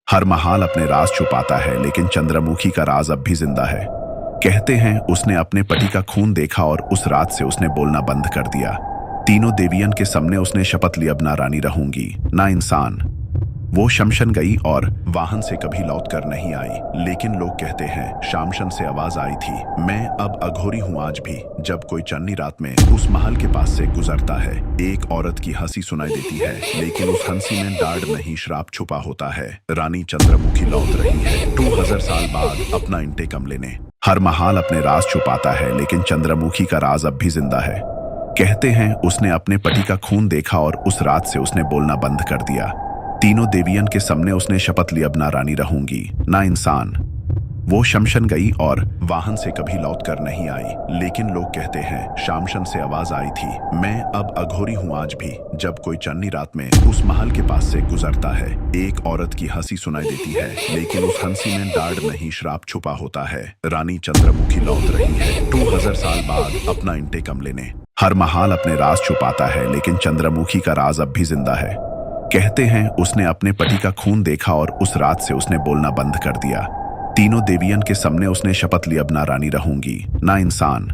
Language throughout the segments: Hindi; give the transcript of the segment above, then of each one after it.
हर महाल अपने राज छुपाता है, लेकिन चंद्रमुखी का राज अब भी जिंदा है। कहते हैं उसने अपने पति का खून देखा और उस रात से उसने बोलना बंद कर दिया। तीनों देवियन के सामने उसने शपथ ली, अब ना रानी रहूंगी ना इंसान। वो शमशन गई और वाहन से कभी लौट कर नहीं आई। लेकिन लोग कहते हैं शामशन से आवाज आई थी, मैं अब अघोरी हूँ आज भी। जब कोई चन्नी रात में उस महल के पास से गुजरता है, एक औरत की हंसी सुनाई देती है, लेकिन उस हंसी में डांट नहीं श्राप छुपा होता है। रानी चंद्रमुखी लौट रही है 2000 साल बाद अपना इंटेकम लेने। हर महाल अपने राज छुपाता है, लेकिन चंद्रमुखी का राज अब भी जिंदा है। कहते हैं उसने अपने पति का खून देखा और उस रात से उसने बोलना बंद कर दिया। तीनों देवियन के सामने उसने शपथ ली, अब ना रानी रहूंगी ना इंसान। वो शमशन गई और वाहन से कभी लौट कर नहीं आई। लेकिन लोग कहते हैं शामशन से आवाज आई थी, मैं अब अघोरी हूँ आज भी। जब कोई चन्नी रात में उस महल के पास से गुजरता है, एक औरत की हंसी सुनाई देती है, लेकिन उस हंसी में डांट नहीं श्राप छुपा होता है। रानी चंद्रमुखी लौट रही है 2000 साल बाद अपना इंटेकम लेने। हर महाल अपने राज छुपाता है, लेकिन चंद्रमुखी का राज अब भी जिंदा है। कहते हैं उसने अपने पति का खून देखा और उस रात से उसने बोलना बंद कर दिया। तीनों देवियन के सामने उसने शपथ ली, अब ना रानी रहूंगी ना इंसान।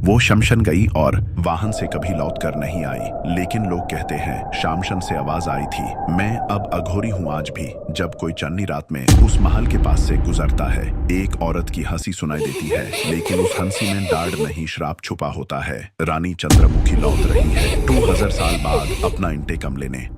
वो शमशन गई और वाहन से कभी लौट कर नहीं आई। लेकिन लोग कहते हैं शामशन से आवाज आई थी, मैं अब अघोरी हूँ आज भी। जब कोई चन्नी रात में उस महल के पास से गुजरता है, एक औरत की हंसी सुनाई देती है, लेकिन उस हंसी में डांट नहीं श्राप छुपा होता है। रानी चंद्रमुखी लौट रही है 2000 साल बाद अपना इंटेकम लेने।